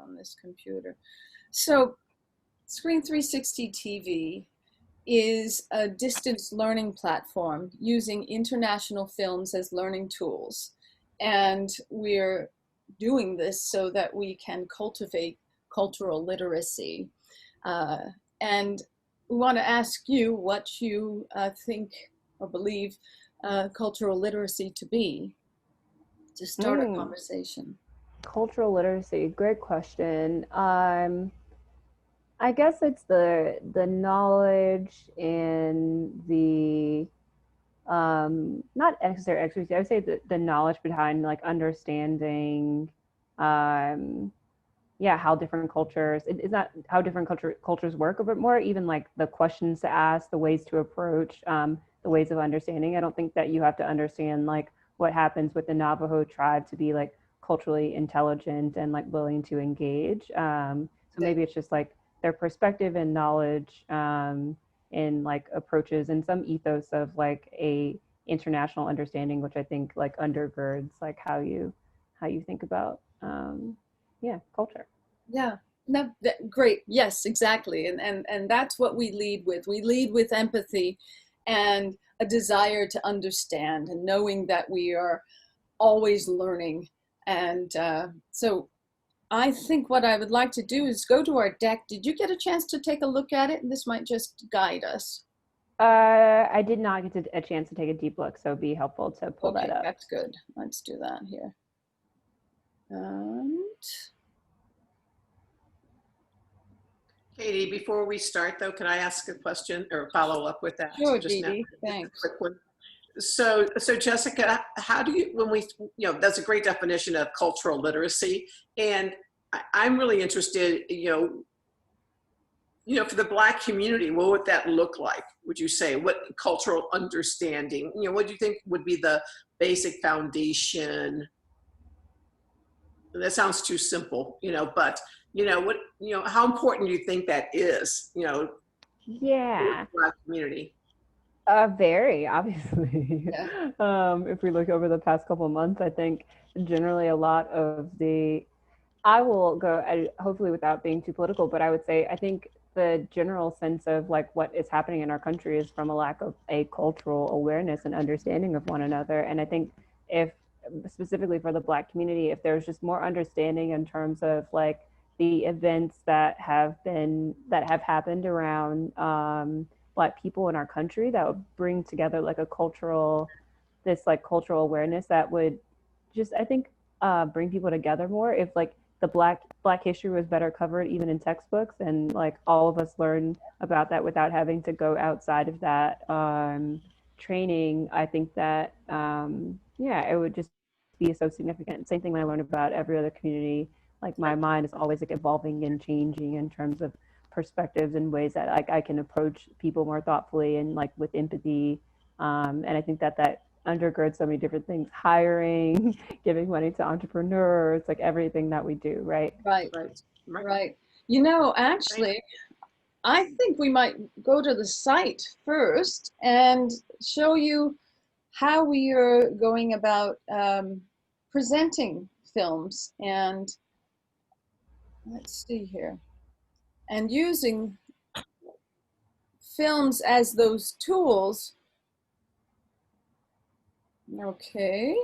on this computer. So Screen 360 TV is a distance learning platform using international films as learning tools. And we're doing this so that we can cultivate cultural literacy. And we want to ask you what you think or believe cultural literacy to be, to start a conversation. Cultural literacy, great question. I guess it's the knowledge and the not necessarily expertise. I would say the knowledge behind like understanding how different cultures, it's not how different cultures work, but more even like the questions to ask, the ways to approach, the ways of understanding. I don't think that you have to understand like what happens with the Navajo tribe to be like culturally intelligent and like willing to engage. So maybe it's just like their perspective and knowledge in like approaches and some ethos of like a international understanding, which I think like undergirds like how you think about culture. Yeah, no, great. Yes, exactly. And that's what we lead with. We lead with empathy and a desire to understand and knowing that we are always learning. And so I think what I would like to do is go to our deck. Did you get a chance to take a look at it? And this might just guide us. I did not get a chance to take a deep look, so it'd be helpful to pull that up. That's good. Let's do that here. And Katie, before we start though, can I ask a question or follow up with that? Sure, Dee, thanks. Quick one. So Jessica, how do you, when we, that's a great definition of cultural literacy. And I'm really interested, for the Black community, what would that look like? Would you say, what cultural understanding, what do you think would be the basic foundation? That sounds too simple, but what, how important do you think that is, yeah, the Black community? Very, obviously. Yeah. If we look over the past couple of months, I think generally a lot of I will go, hopefully without being too political, but I would say, I think the general sense of like what is happening in our country is from a lack of a cultural awareness and understanding of one another. And I think if, specifically for the Black community, if there's just more understanding in terms of like the events that have happened around Black people in our country, that would bring together like a cultural awareness that would just, I think, bring people together more. If like the Black history was better covered even in textbooks, and like all of us learn about that without having to go outside of that training, I think that it would just be so significant. Same thing when I learn about every other community, like my mind is always like evolving and changing in terms of perspectives and ways that like I can approach people more thoughtfully and like with empathy. And I think that undergirds so many different things: hiring, giving money to entrepreneurs, like everything that we do, right? Right. Actually, I think we might go to the site first and show you how we are going about presenting films, and let's see here, and using films as those tools. Okay,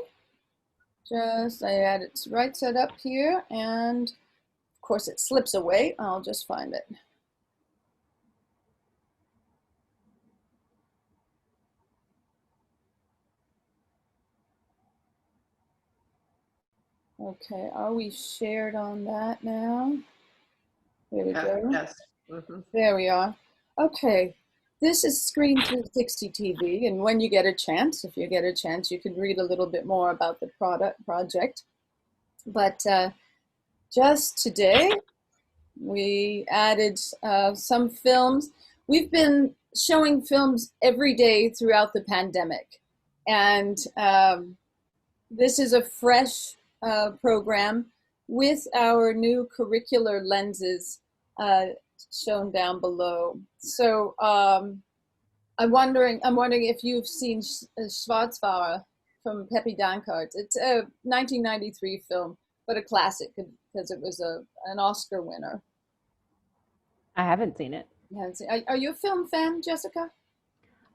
I had it right set up here, and of course it slips away. I'll just find it. Okay, are we shared on that now? There we go. Yes. Mm-hmm. There we are. Okay, this is Screen 360 TV, and when you get a chance, if you get a chance, you can read a little bit more about the project. But just today, we added some films. We've been showing films every day throughout the pandemic, and this is a fresh program with our new curricular lenses shown down below. So I'm wondering if you've seen Schwarzfahrer from Peppi Dankert. It's a 1993 film but a classic because it was an Oscar winner. I haven't seen it. You haven't seen, are you a film fan, Jessica?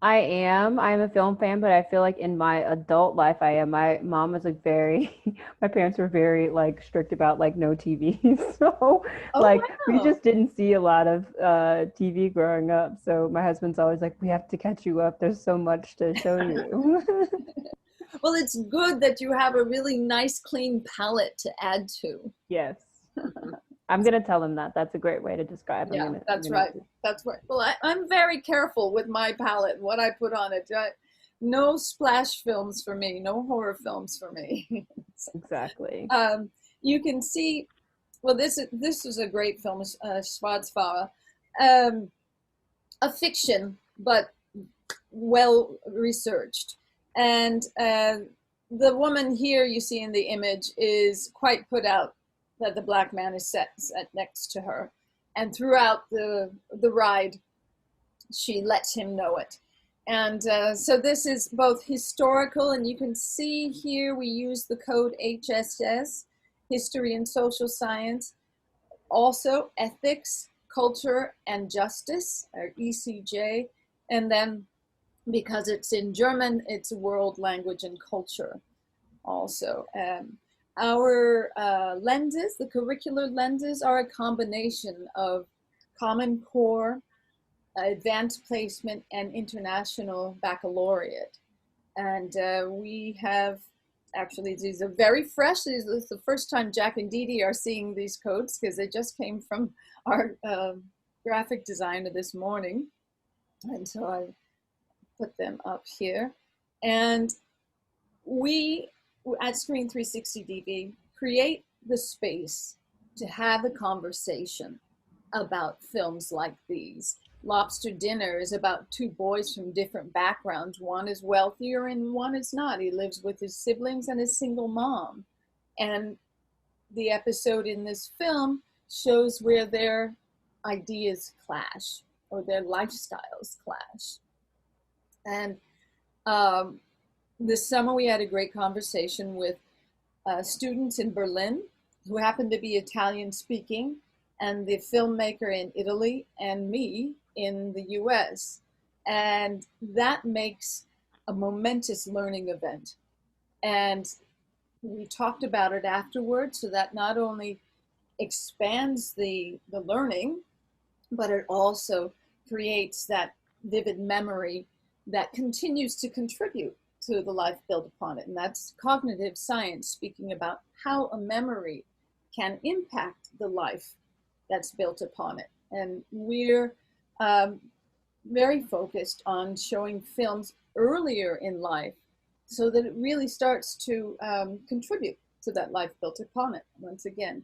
I am. I'm a film fan, but I feel like in my adult life, I am. My mom was like very, my parents were very like strict about like no TV. So Oh, like we wow. just didn't see a lot of TV growing up. So my husband's always like, we have to catch you up. There's so much to show you. Well, it's good that you have a really nice, clean palette to add to. Yes. I'm gonna tell him that. That's a great way to describe. Yeah, that's right. That's right. Well, I'm very careful with my palette, what I put on it. No splash films for me, no horror films for me. Exactly. You can see, well, this is a great film, Schwarzfahrer, a fiction, but well researched. And the woman here you see in the image is quite put out that the black man is set next to her. And throughout the ride, she lets him know it. And so this is both historical, and you can see here we use the code HSS, History and Social Science, also Ethics, Culture and Justice, or ECJ, and then because it's in German, it's World Language and Culture also. Our lenses, the curricular lenses, are a combination of Common Core, Advanced Placement, and International Baccalaureate. And we have, actually, these are very fresh. This is the first time Jack and Dee Dee are seeing these codes because they just came from our graphic designer this morning. And so I put them up here. And we, at Screen 360 DV, create the space to have a conversation about films like these. Lobster Dinner is about two boys from different backgrounds. One is wealthier and one is not. He lives with his siblings and his single mom. And the episode in this film shows where their ideas clash or their lifestyles clash. And this summer we had a great conversation with students in Berlin who happened to be Italian speaking, and the filmmaker in Italy, and me in the US. And that makes a momentous learning event. And we talked about it afterwards, so that not only expands the learning, but it also creates that vivid memory that continues to contribute to the life built upon it. And that's cognitive science speaking about how a memory can impact the life that's built upon it. And we're very focused on showing films earlier in life so that it really starts to contribute to that life built upon it once again.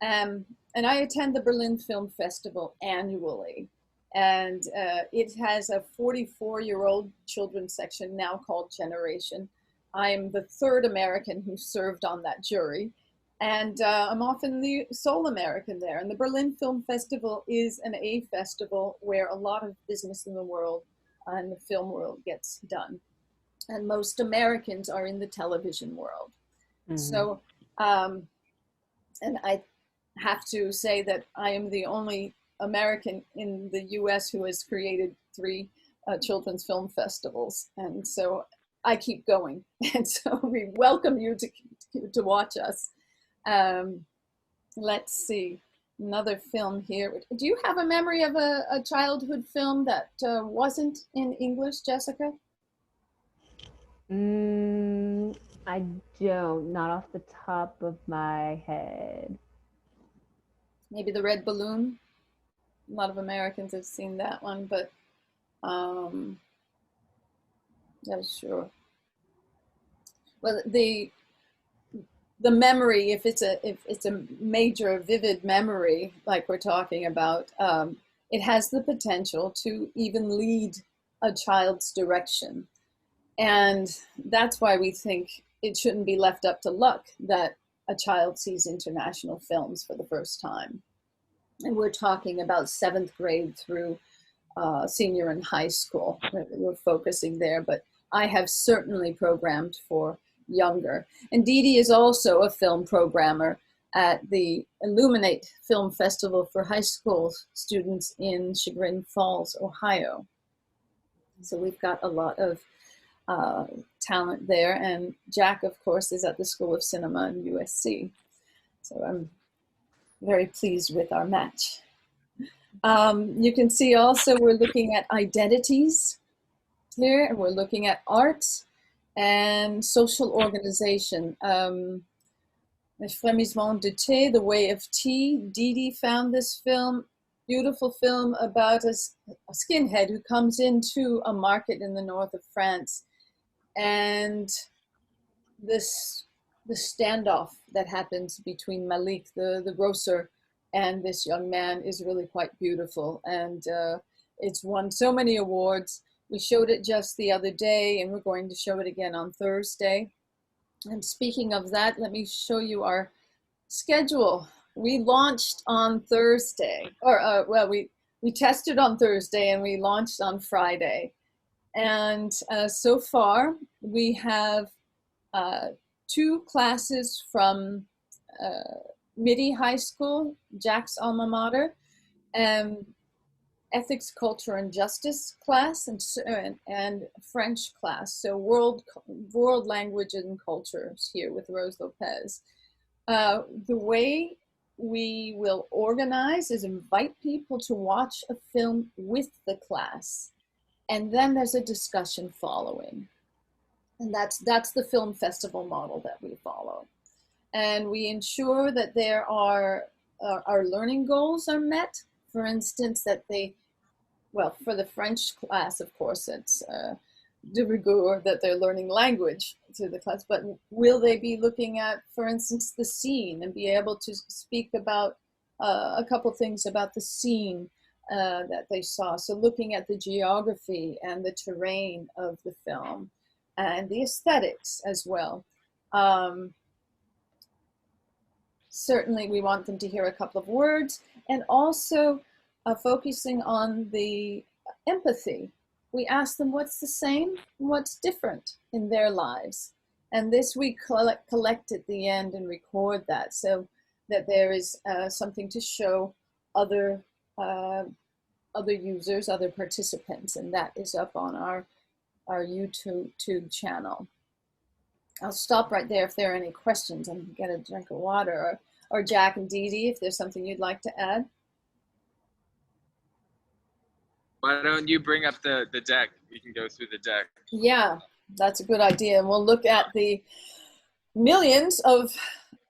And I attend the Berlin Film Festival annually. And it has a 44-year-old children's section now called Generation. I'm the third American who served on that jury. And I'm often the sole American there. And the Berlin Film Festival is an A festival where a lot of business in the world and the film world gets done. And most Americans are in the television world. Mm-hmm. So, and I have to say that I am the only American in the US who has created 3 children's film festivals. And so I keep going. And so we welcome you to watch us. Let's see, another film here. Do you have a memory of a childhood film that wasn't in English, Jessica? I don't, not off the top of my head. Maybe The Red Balloon. A lot of Americans have seen that one, but yeah, sure. Well, the memory, if it's a major vivid memory like we're talking about, it has the potential to even lead a child's direction. And that's why we think it shouldn't be left up to luck that a child sees international films for the first time. And we're talking about 7th grade through senior and high school. We're focusing there, but I have certainly programmed for younger. And Dee Dee is also a film programmer. at the Illuminate Film Festival for high school students in Chagrin Falls, Ohio. So we've got a lot of talent there. And Jack, of course, is at the School of Cinema in USC. So I'm very pleased with our match. You can see also we're looking at identities here, and we're looking at art and social organization. Les Frémissements de Thé, The Way of Tea. Didi found this film, beautiful film about a skinhead who comes into a market in the north of France, and the standoff that happens between Malik, the grocer, and this young man is really quite beautiful, and it's won so many awards. We showed it just the other day, and we're going to show it again on Thursday. And speaking of that, let me show you our schedule. We launched on Thursday, or well, we tested on Thursday and we launched on Friday. And so far, we have 2 classes from Midi High School, Jack's alma mater, ethics, culture, and justice class, and French class. So world language and cultures here with Rose Lopez. The way we will organize is invite people to watch a film with the class, and then there's a discussion following. And that's the film festival model that we follow. And we ensure that there are our learning goals are met. For instance, that well, for the French class, of course, it's de rigueur that they're learning language through the class, but will they be looking at, for instance, the scene and be able to speak about a couple things about the scene that they saw? So looking at the geography and the terrain of the film and the aesthetics as well. Certainly we want them to hear a couple of words, and also focusing on the empathy. We ask them what's the same, what's different in their lives. And this we collect at the end and record that, so that there is something to show other users, other participants, and that is up on our YouTube channel. I'll stop right there if there are any questions and get a drink of water, or Jack and Didi, if there's something you'd like to add. Why don't you bring up the deck? We can go through the deck. Yeah, that's a good idea. And we'll look at the millions of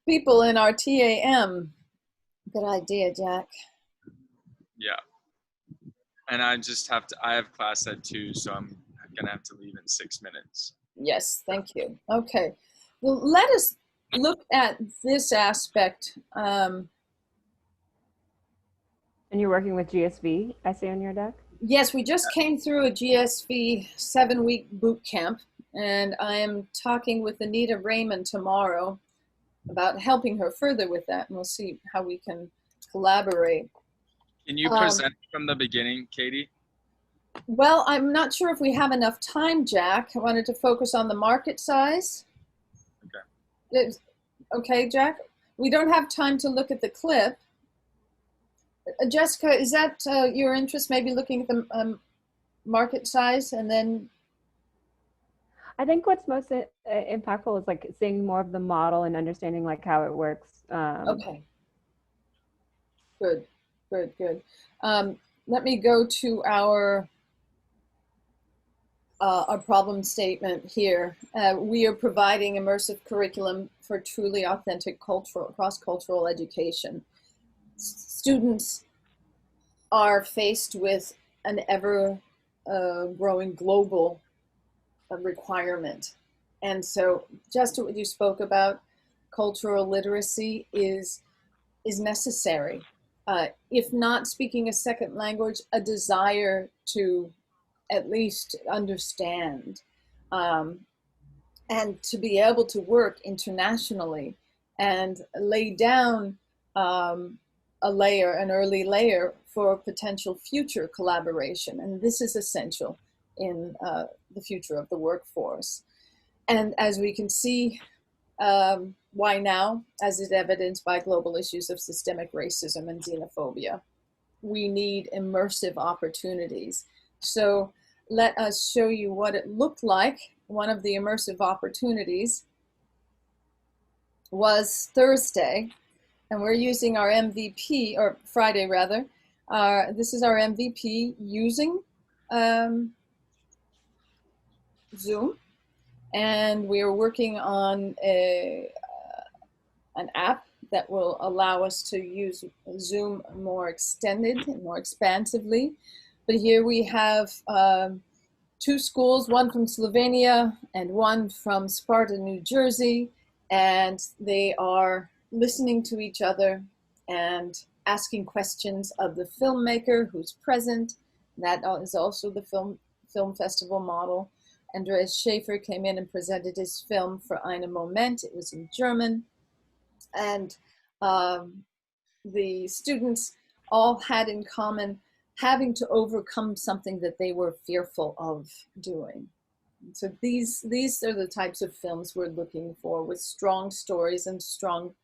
people in our TAM. Good idea, Jack. Yeah. And I have class at 2, so I'm gonna have to leave in 6 minutes. Yes, thank you. Okay, well, let us look at this aspect. And you're working with GSV, I see on your deck? Yes, we just came through a GSV 7-week boot camp, and I am talking with Anita Raymond tomorrow about helping her further with that, and we'll see how we can collaborate. Can you present from the beginning, Katie? Well, I'm not sure if we have enough time, Jack. I wanted to focus on the market size. Okay. Okay, Jack? We don't have time to look at the clip. Jessica, is that your interest, maybe looking at the market size and then? I think what's most impactful is like seeing more of the model and understanding like how it works. Okay. Good. Let me go to our problem statement here. We are providing immersive curriculum for truly authentic cross-cultural education. Students are faced with an ever growing global requirement. And so just what you spoke about, cultural literacy is necessary. If not speaking a second language, a desire to at least understand, and to be able to work internationally and lay down an early layer for potential future collaboration. And this is essential in the future of the workforce. And as we can see, why now? As is evidenced by global issues of systemic racism and xenophobia. We need immersive opportunities. So let us show you what it looked like. One of the immersive opportunities was Thursday, and we're using our MVP, or Friday rather. This is our MVP using Zoom, and we are working on an app that will allow us to use Zoom more extended and more expansively. But here we have 2 schools, one from Slovenia and one from Sparta, New Jersey, and they are listening to each other and asking questions of the filmmaker who's present. That is also the film festival model. Andreas Schaefer came in and presented his film for Einen Moment. It was in German. And the students all had in common having to overcome something that they were fearful of doing. So these are the types of films we're looking for, with strong stories and strong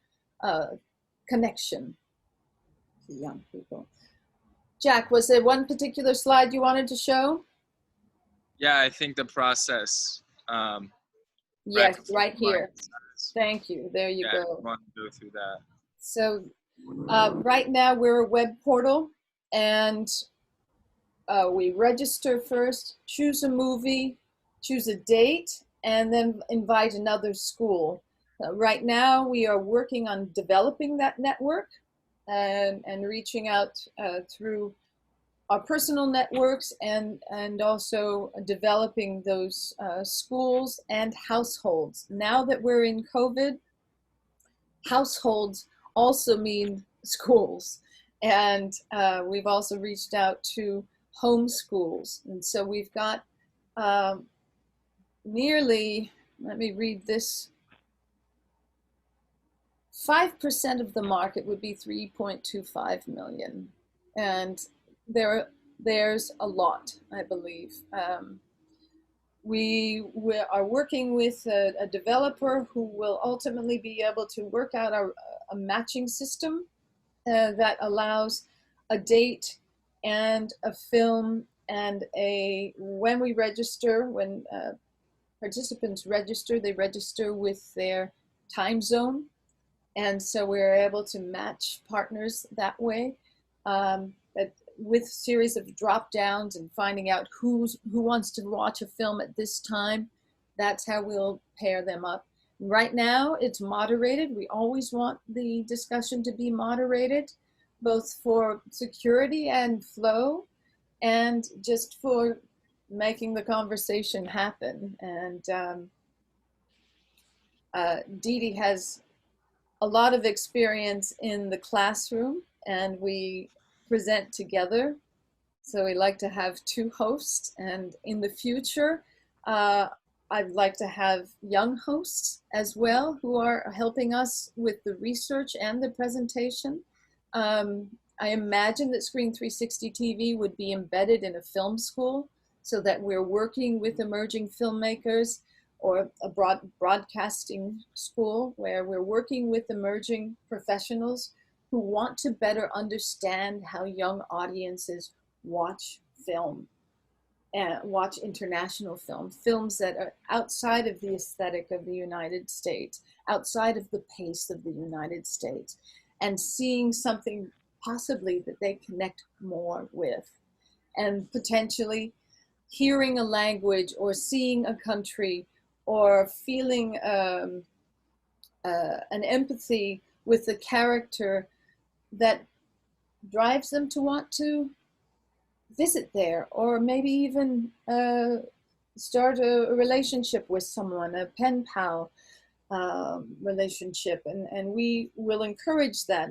connection to young people. Jack, was there one particular slide you wanted to show? Yeah, I think the process. Yes, right before here. Thank you. There you yeah, go. I want to go through that. So right now we're a web portal, and we register first, choose a movie, choose a date, and then invite another school. Right now we are working on developing that network and reaching out through our personal networks and also developing those schools and households. Now that we're in COVID, households also mean schools. And we've also reached out to homeschools. And so we've got nearly, let me read this, 5% of the market would be 3.25 million. And there's a lot, I believe. We are working with a developer who will ultimately be able to work out a matching system that allows a date and a film and when we register, when participants register, they register with their time zone. And so we're able to match partners that way. With series of drop downs and finding out who wants to watch a film at this time. That's how we'll pair them up. Right now it's moderated. We always want the discussion to be moderated, both for security and flow and just for making the conversation happen. And Dee Dee has a lot of experience in the classroom, and we present together. So we like to have 2 hosts, and in the future, I'd like to have young hosts as well who are helping us with the research and the presentation. I imagine that Screen 360 TV would be embedded in a film school so that we're working with emerging filmmakers, or a broadcasting school where we're working with emerging professionals who want to better understand how young audiences watch film and watch international film, films that are outside of the aesthetic of the United States, outside of the pace of the United States, and seeing something possibly that they connect more with, and potentially hearing a language or seeing a country or feeling an empathy with the character that drives them to want to visit there, or maybe even start a relationship with someone, a pen pal relationship, and we will encourage that.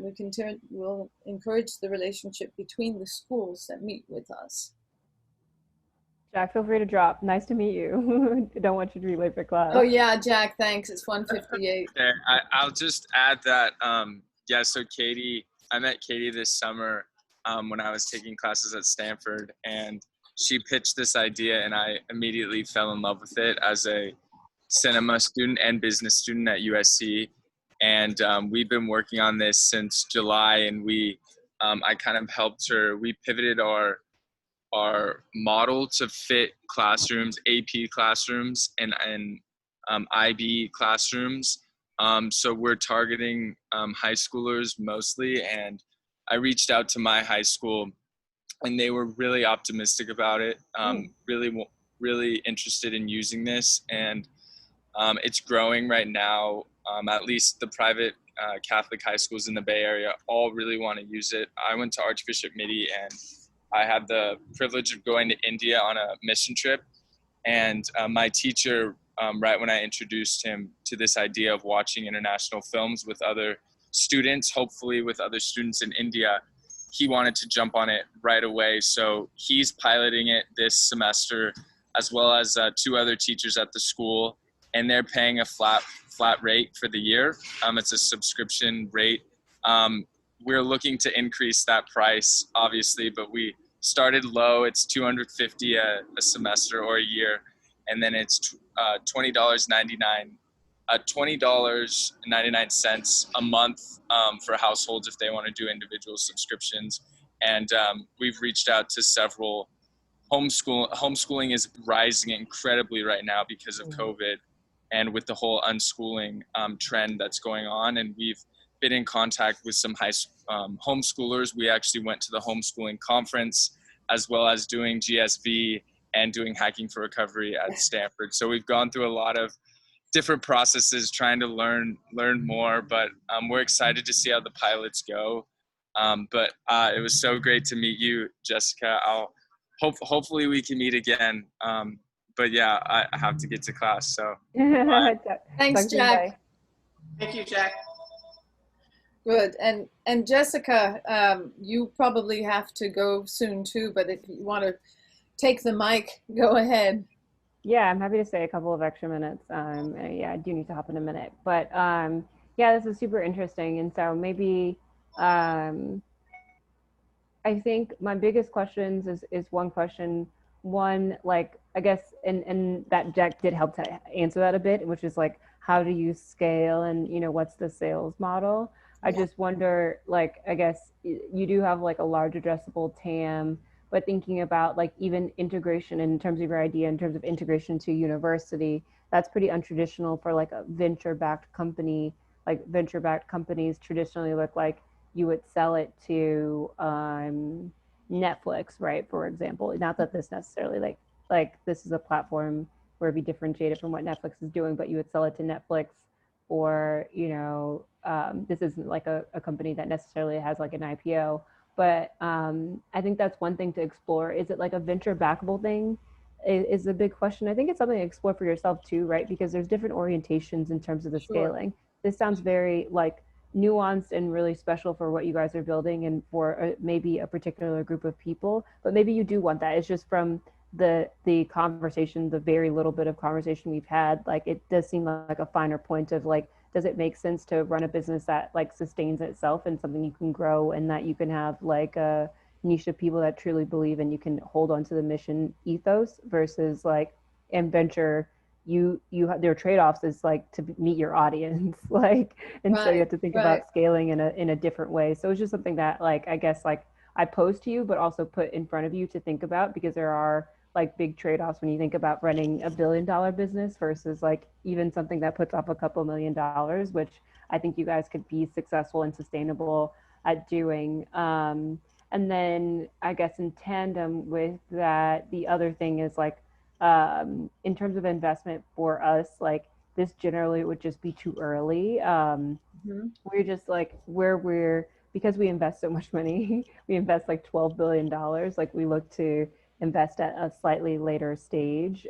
We'll encourage the relationship between the schools that meet with us. Jack, feel free to drop. Nice to meet you. Don't want you to be late for class. Oh yeah, Jack, thanks. It's 1:58. Okay, I'll just add that, yeah, so Katie, I met Katie this summer when I was taking classes at Stanford, and she pitched this idea, and I immediately fell in love with it as a cinema student and business student at USC. And we've been working on this since July, and I kind of helped her. We pivoted our model to fit classrooms, AP classrooms, and IB classrooms. So we're targeting high schoolers mostly, and I reached out to my high school, and they were really optimistic about it. Really interested in using this, and it's growing right now. At least the private Catholic high schools in the Bay Area all really want to use it. I went to Archbishop Mitty, and I had the privilege of going to India on a mission trip. And my teacher, right when I introduced him to this idea of watching international films with other students, hopefully with other students in India, he wanted to jump on it right away. So he's piloting it this semester, as well as 2 other teachers at the school, and they're paying a flat rate for the year. It's a subscription rate. We're looking to increase that price, obviously, but we started low. It's $250 a semester or a year, and then it's $20.99 a month for households if they want to do individual subscriptions. And we've reached out to several homeschooling is rising incredibly right now because of COVID and with the whole unschooling trend that's going on. And we've been in contact with some homeschoolers. We actually went to the homeschooling conference, as well as doing GSV and doing Hacking for Recovery at Stanford. So we've gone through a lot of different processes trying to learn more, but we're excited to see how the pilots go. But it was so great to meet you, Jessica. Hopefully we can meet again. But yeah, I have to get to class. So Thanks, Jack. Thank you, Jack. Good. And Jessica, you probably have to go soon too, but if you want to take the mic, go ahead. Yeah, I'm happy to stay a couple of extra minutes. Yeah, I do need to hop in a minute, but yeah, this is super interesting. And so maybe I think my biggest questions is one question. One, like, I guess, and that Jack did help to answer that a bit, which is like, how do you scale, and, you know, what's the sales model? I just wonder, like, I guess you do have like a large addressable TAM, but thinking about like even integration in terms of your idea, in terms of integration to university, that's pretty untraditional for like a venture-backed company. Like venture-backed companies traditionally look like you would sell it to Netflix, right? For example, not that this necessarily like this is a platform where it'd be differentiated from what Netflix is doing, but you would sell it to Netflix, or, you know, this isn't like a company that necessarily has like an IPO, but I think that's one thing to explore. Is it like a venture backable thing? Is a big question. I think it's something to explore for yourself too, right? Because there's different orientations in terms of the scaling. This sounds very like nuanced and really special for what you guys are building and for maybe a particular group of people, but maybe you do want that. It's just from the conversation, the very little bit of conversation we've had, like it does seem like a finer point of like, does it make sense to run a business that like sustains itself and something you can grow, and that you can have like a niche of people that truly believe and you can hold on to the mission ethos, versus like in venture, you have their trade-offs is like to meet your audience, like, and so you have to think about scaling in a different way. So it's just something that like, I guess like I pose to you, but also put in front of you to think about, because there are like big trade-offs when you think about running $1 billion business versus like even something that puts off a couple $1 million, which I think you guys could be successful and sustainable at doing. And then I guess in tandem with that, the other thing is like, in terms of investment for us, like this generally would just be too early. We're just like because we invest so much money, we invest like $12 billion. Like we look to invest at a slightly later stage,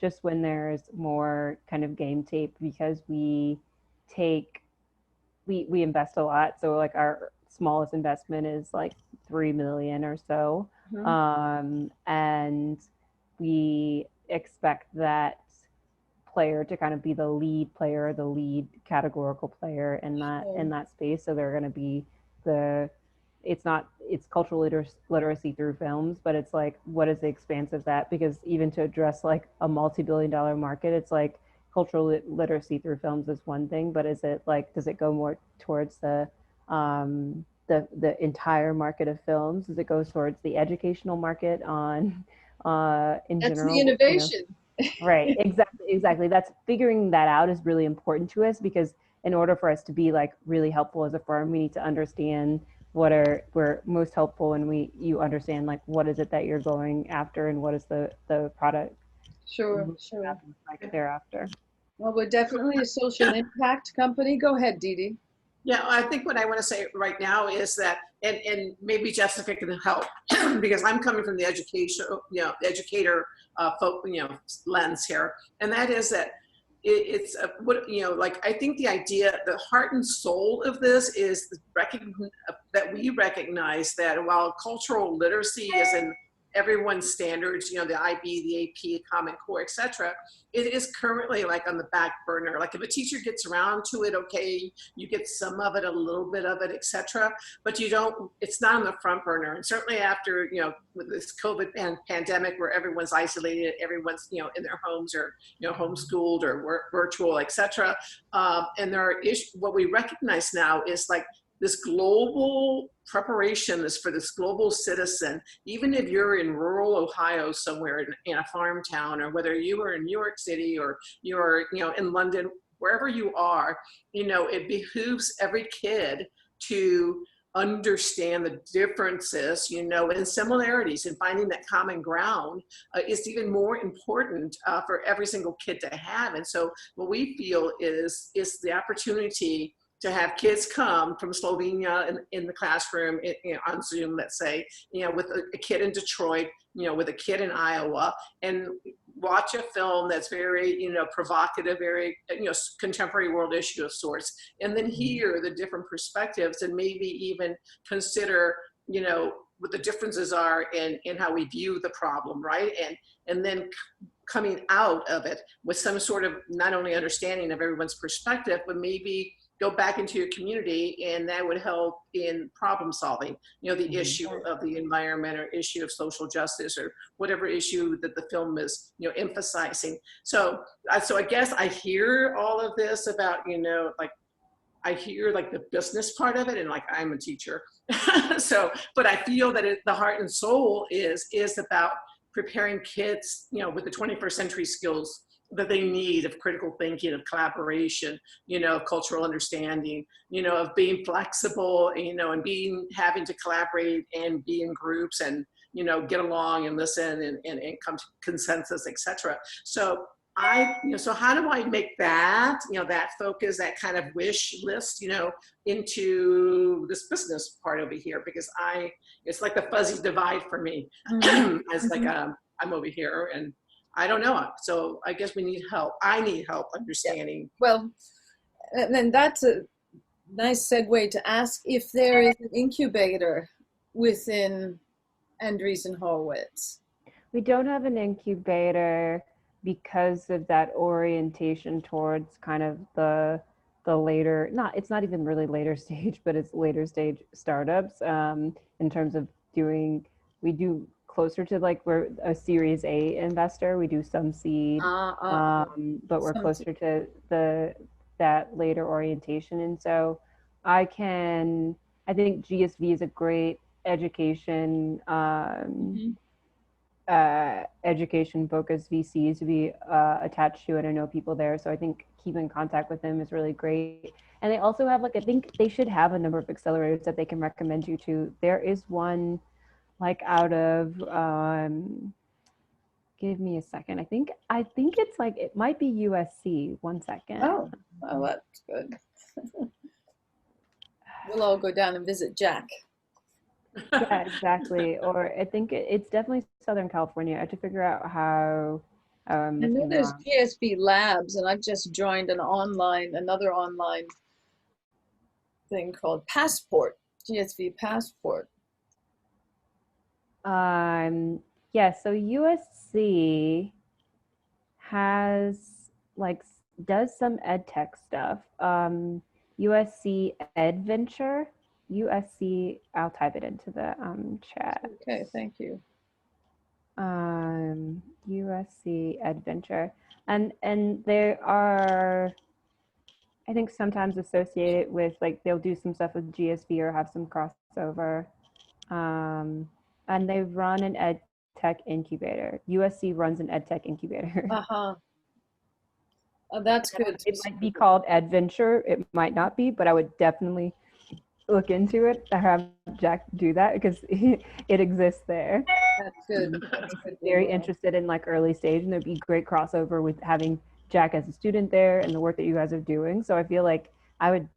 just when there's more kind of game tape, because we invest a lot. So like our smallest investment is like 3 million or so. And we expect that player to kind of be the lead player, the lead categorical player in that space. So they're going to be it's cultural literacy through films, but it's like, what is the expanse of that? Because even to address like a multi-billion-dollar market, it's like cultural literacy through films is one thing, but is it like, does it go more towards the entire market of films? Does it go towards the educational market on in That's general? the innovation. Right, exactly. That's figuring that out is really important to us, because in order for us to be like really helpful as a firm, we need to understand we're most helpful, and you understand like what is it that you're going after, and what is the product Sure, sure. like thereafter. Well, we're definitely a social impact company. Go ahead, Dee Dee. Yeah, I think what I want to say right now is that, and maybe Jessica can help, because I'm coming from the education, educator, lens here, and that is that it's like I think the idea, the heart and soul of this is that we recognize that while cultural literacy is in everyone's standards, the IB, the AP, Common Core, etc., it is currently like on the back burner. Like if a teacher gets around to it, okay, you get some of it, a little bit of it, etc., but you don't. It's not on the front burner. And certainly after with this COVID pandemic, where everyone's isolated, everyone's in their homes, or homeschooled or virtual, etc., and there are issues. What we recognize now is like this global preparation is for this global citizen, even if you're in rural Ohio somewhere in a farm town, or whether you are in New York City or you're in London, wherever you are, it behooves every kid to understand the differences, and similarities, and finding that common ground is even more important for every single kid to have. And so what we feel is the opportunity to have kids come from Slovenia in the classroom on Zoom, let's say, with a kid in Detroit, with a kid in Iowa, and watch a film that's very, provocative, very, contemporary world issue of sorts, and then hear the different perspectives, and maybe even consider, what the differences are in how we view the problem, right? And then coming out of it with some sort of not only understanding of everyone's perspective, but maybe go back into your community, and that would help in problem solving, the issue of the environment, or issue of social justice, or whatever issue that the film is, emphasizing. So I guess I hear all of this about, like, I hear like the business part of it, and like I'm a teacher. So, but I feel that the heart and soul is about preparing kids, with the 21st century skills that they need, of critical thinking, of collaboration, of cultural understanding, of being flexible, and having to collaborate and be in groups, and, get along and listen, and come to consensus, etc. So so how do I make that, that focus, that kind of wish list, into this business part over here? Because it's like the fuzzy divide for me. As like, I'm over here, and I don't know. So I guess we need help. I need help understanding. Well, and then that's a nice segue to ask if there is an incubator within Andreessen Horowitz. We don't have an incubator because of that orientation towards kind of the later, it's not even really later stage, but it's later stage startups, in terms of we do closer to, like, we're a Series A investor. We do some seed, but we're closer to that later orientation. And so I think GSV is a great education education focused VCs to be attached to it. I know people there, so I think keeping in contact with them is really great. And they also have, like, I think they should have a number of accelerators that they can recommend you to. There is one, like, out of give me a second. I think it's like, it might be USC. 1 second. Oh, that's good. We'll all go down and visit Jack. Yeah, exactly. Or I think it's definitely Southern California. I have to figure out how. I know there's GSV Labs, and I've just joined another online thing called Passport, GSV Passport. Yeah, so USC does some ed tech stuff. USC EdVenture. USC, I'll type it into the chat. Okay, thank you. USC EdVenture. And they are, I think, sometimes associated with, like, they'll do some stuff with GSV or have some crossover. And they run an ed tech incubator. USC runs an ed tech incubator. Uh-huh. Oh, that's good. It might be called Adventure. It might not be, but I would definitely look into it. I have Jack do that because it exists there. That's good. That's good. Very interested in like early stage, and there'd be great crossover with having Jack as a student there and the work that you guys are doing. So I feel like I would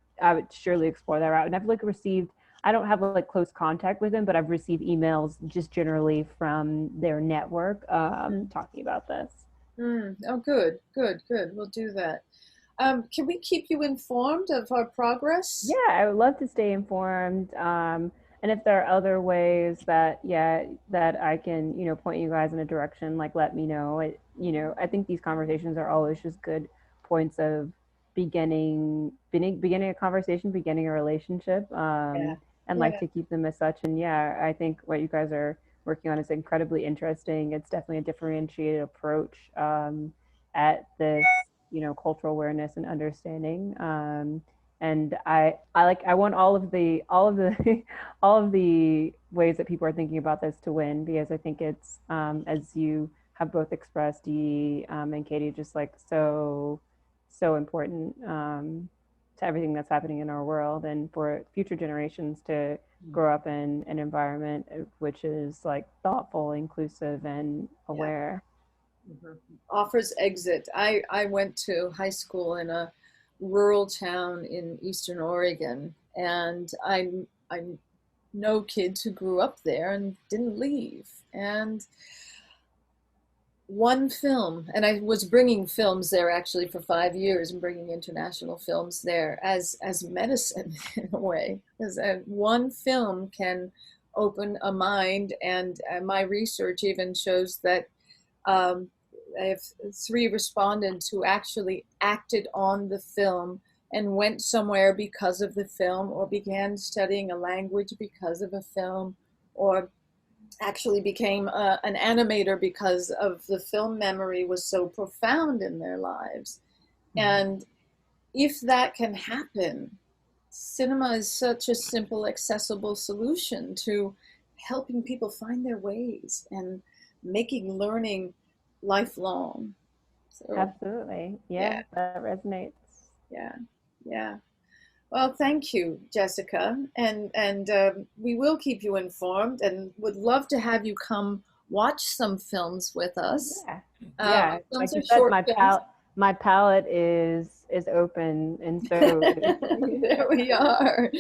surely explore that route. And I've like received, I don't have like close contact with him, but I've received emails just generally from their network talking about this. Oh, good. We'll do that. Can we keep you informed of our progress? Yeah, I would love to stay informed. And if there are other ways that, that I can, point you guys in a direction, like let me know. I think these conversations are always just good points of beginning a conversation, beginning a relationship, and like to keep them as such. And yeah, I think what you guys are working on is incredibly interesting. It's definitely a differentiated approach at this, cultural awareness and understanding. And I want all of the all of the ways that people are thinking about this to win, because I think it's as you have both expressed, Dee and Katie, just like so important to everything that's happening in our world, and for future generations to grow up in an environment which is like thoughtful, inclusive, and aware. Offers exit. I went to high school in a rural town in Eastern Oregon, and I know kids who grew up there and didn't leave. And one film, and I was bringing films there actually for 5 years, and bringing international films there as medicine in a way, because one film can open a mind. And my research even shows that I have 3 respondents who actually acted on the film and went somewhere because of the film, or began studying a language because of a film, or actually became an animator because of the film memory was so profound in their lives. And if that can happen, cinema is such a simple, accessible solution to helping people find their ways and making learning lifelong. So, absolutely. Yeah, that resonates. Yeah. Well, thank you, Jessica, and we will keep you informed, and would love to have you come watch some films with us. Like you said, my palette is open, and so there we are.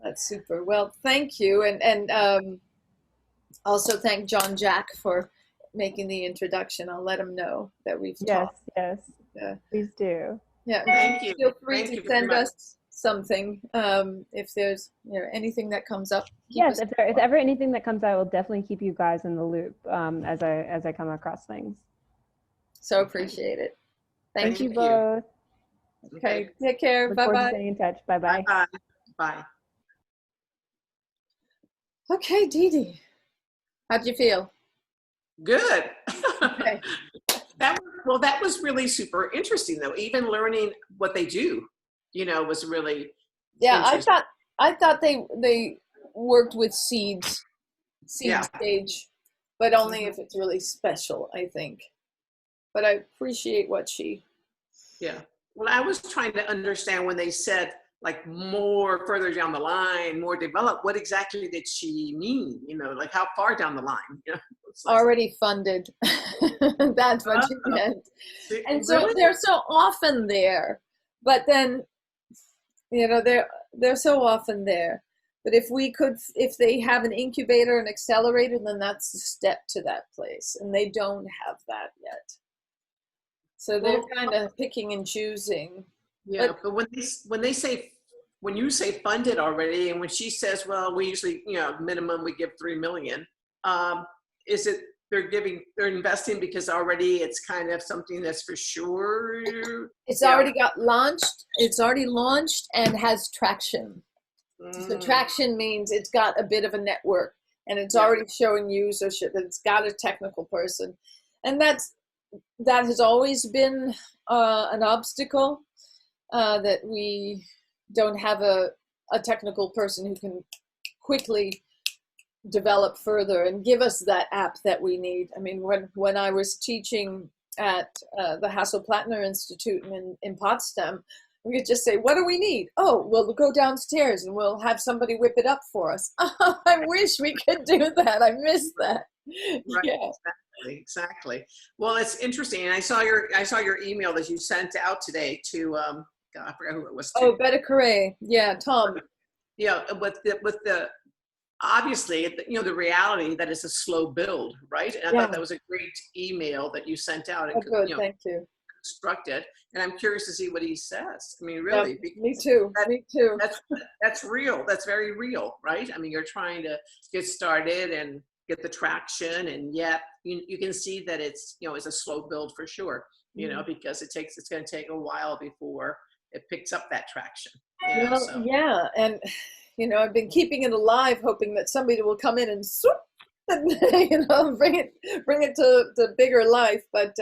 That's super. Well, thank you, and also thank John Jack for making the introduction. I'll let him know that we've talked. Yes, please do. Yeah, thank you. Feel free to send us something if there's anything that comes up. Yes, if there's ever anything that comes out, I will definitely keep you guys in the loop as I come across things. So appreciate it. Thank you both. Okay, take care. Bye bye. Staying in touch. Bye bye. Bye. Okay, Dee Dee, how'd you feel? Good. Okay. That was really super interesting, though. Even learning what they do, was really interesting. I thought they worked with seed stage, but only if it's really special, I think. But I appreciate what she. Yeah. Well, I was trying to understand when they said like more further down the line, more developed, what exactly did she mean? Like how far down the line? Already funded. That's what she meant. And so they're so often there, but then, they're so often there. But if they have an incubator and accelerator, then that's the step to that place. And they don't have that yet. So they're kind of picking and choosing. Yeah, but when you say funded already, and when she says, well, we usually, minimum we give 3 million, is it they're investing because already it's kind of something that's for sure? It's already got launched. It's already launched and has traction. So traction means it's got a bit of a network, and it's already showing usership. It's got a technical person. and that has always been an obstacle, that we don't have a technical person who can quickly develop further and give us that app that we need. I mean, when I was teaching at the Hassel-Plattner Institute in Potsdam, we could just say, what do we need? Oh, we'll go downstairs and we'll have somebody whip it up for us. I wish we could do that. I miss that. Right. Yeah. Exactly. Well, it's interesting. And I saw your email that you sent out today to, God, I forgot who it was. To. Oh, Beta Correa. Yeah, Tom. Yeah, with the obviously, you know, the reality that it's a slow build, right? And I thought that was a great email that you sent out and, Oh, good. you know, Thank you. constructed. And I'm curious to see what he says. I mean, really, Yeah, me too. Me too. That's real. That's very real, right? I mean, you're trying to get started and get the traction, and yet you can see that it's, you know, it's a slow build for sure, you know, because it's going to take a while before it picks up that traction. You know, Well, so. yeah, and you know, I've been keeping it alive, hoping that somebody will come in and swoop, and, you know, bring it to bigger life. But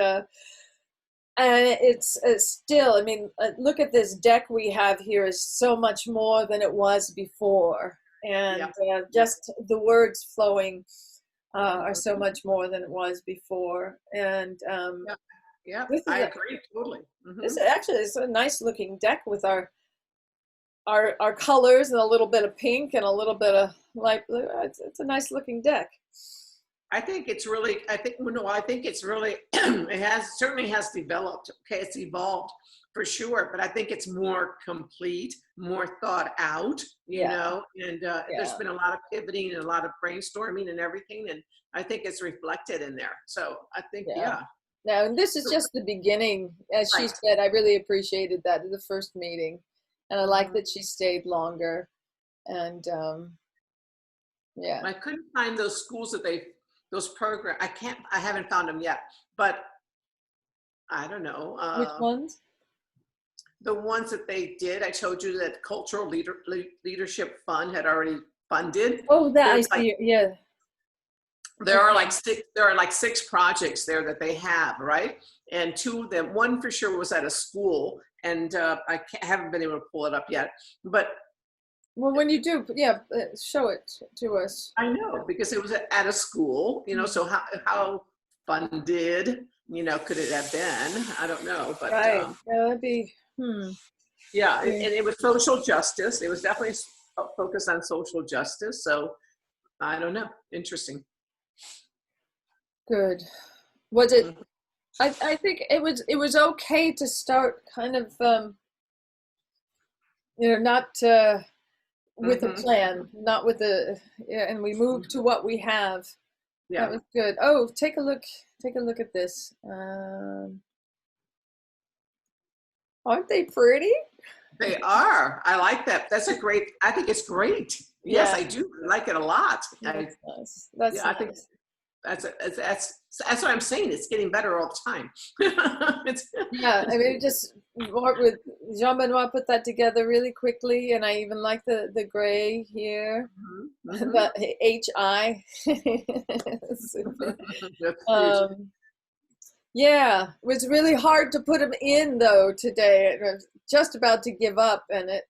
and it's still, I mean, look at this deck we have here is so much more than it was before, and just the words flowing are so much more than it was before. And yeah, I agree totally. This actually is a nice looking deck with our colors and a little bit of pink and a little bit of light blue. It's a nice looking deck. I think it's really, I think it's really, certainly has developed. Okay, it's evolved for sure, but I think it's more complete, more thought out, you know, and there's been a lot of pivoting and a lot of brainstorming and everything, and I think it's reflected in there. So I think, Now, and this is just the beginning. As she said, I really appreciated that in the first meeting. And I like that she stayed longer. And I couldn't find those schools that those programs. I haven't found them yet, but I don't know. Which ones? The ones that they did. I told you that Cultural Leadership Fund had already funded. Oh, that I see. Yeah. There are like six projects there that they have, right? And two of them, one for sure was at a school, and I haven't been able to pull it up yet. But well, when you do, show it to us. I know, because it was at a school, you know. So how funded, you know, could it have been? I don't know, but right, that'd be. Yeah, and it was social justice. It was definitely focused on social justice. So I don't know. Interesting. Good. Was it? I think it was okay to start kind of you know, not with a plan, not with and we moved to what we have. That was good. Oh, take a look at this. Aren't they pretty? They are. I like that. I think it's great. Yes, I do like it a lot. That's nice. That's nice. I think that's what I'm saying. It's getting better all the time. I mean, just with Jean-Benoit put that together really quickly, and I even like the gray here, the HI. Super. Yeah, it was really hard to put them in though today. I was just about to give up, and it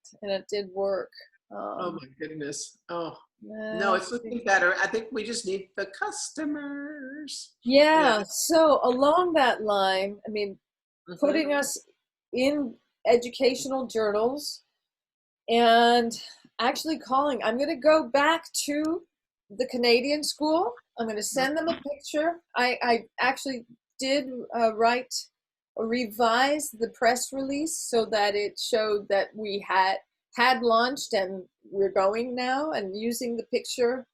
did work. Oh my goodness! Oh. No, it's looking better. I think we just need the customers. Yeah. So along that line, I mean, putting us in educational journals and actually calling. I'm going to go back to the Canadian school. I'm going to send them a picture. I actually did write or revise the press release so that it showed that we had launched and we're going now and using the picture.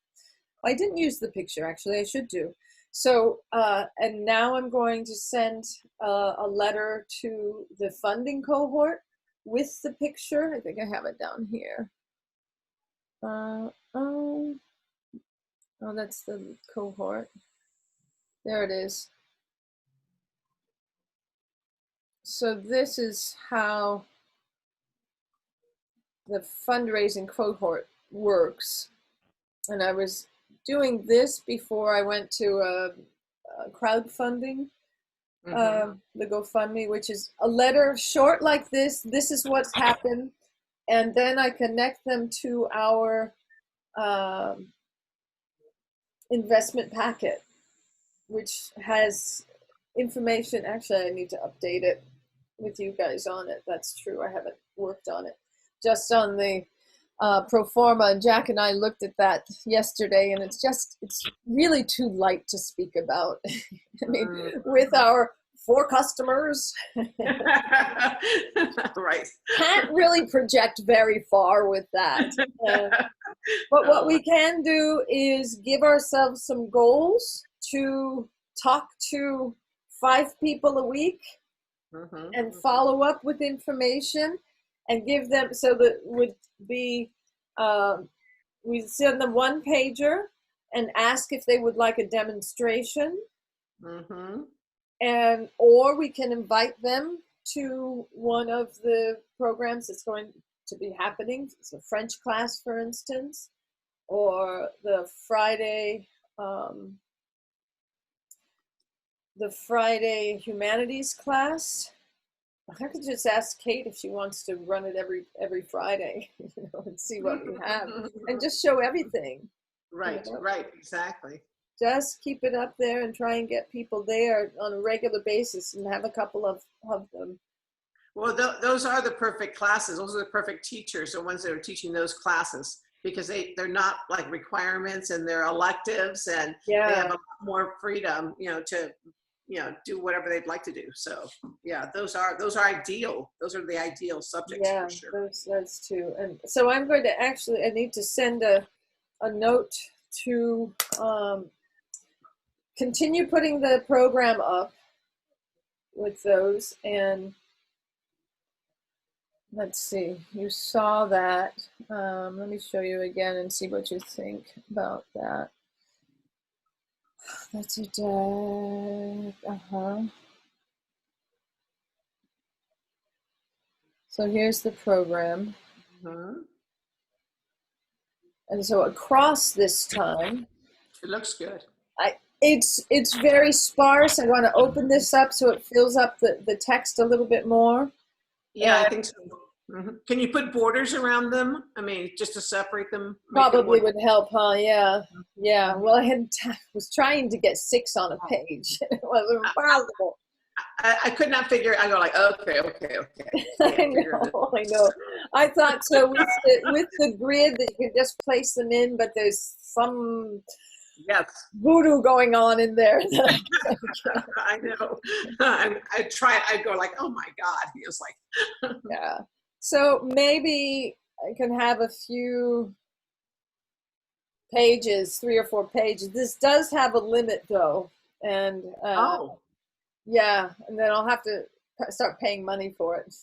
I didn't use the picture, actually. I should do. So, and now I'm going to send a letter to the funding cohort with the picture. I think I have it down here. Oh, that's the cohort. There it is. So this is how the fundraising cohort works. And I was doing this before I went to crowdfunding, Mhm. the GoFundMe, which is a letter short like this. This is what's happened, and then I connect them to our um, investment packet, which has information. Actually, I need to update it with you guys on it. That's true. I haven't worked on it. Just on the pro forma, and Jack and I looked at that yesterday, and it's really too light to speak about. I mean, Mm. with our 4 customers, Right. can't really project very far with that. Uh, but what we can do is give ourselves some goals to talk to 5 people a week Mhm. and follow up with information and give them, so that would be, we send them one pager and ask if they would like a demonstration, Mhm. and or we can invite them to one of the programs that's going to be happening. It's a French class, for instance, or um, the Friday humanities class. I could just ask Kate if she wants to run it every Friday, and see what we have, and just show everything. Right, know? right, exactly. Just keep it up there and try and get people there on a regular basis, and have a couple of them. Well, those are the perfect classes. Those are the perfect teachers, the ones that are teaching those classes, because they're not like requirements, and they're electives, and they have Yeah, a lot more freedom, to do whatever they'd like to do. So yeah, those are ideal. Those are the ideal subjects for yeah, sure. those two. And so I'm going to I need to send a note to continue putting the program up with those. And let's see, you saw that. Let me show you again and see what you think about that. That's it. So here's the program. Mhm. And so across this time, It looks good. it's very sparse. I want to open this up so it fills up the text a little bit more. Yeah, I think so. Mhm. Can you put borders around them? I mean, just to separate them, make it Probably more. would help, huh? Yeah. Yeah. Mhm. Well, was trying to get 6 on a page. It was impossible. I could not figure. I go like, okay, okay, okay. I Can't figure this. know, I know. I thought so with the grid that you could just place them in, but there's some Yes, voodoo going on in there. I know. I try. I go like, oh my god. He was like, Yeah. So maybe I can have a few pages, 3 or 4 pages. This does have a limit though, and oh, yeah, and then I'll have to start paying money for it.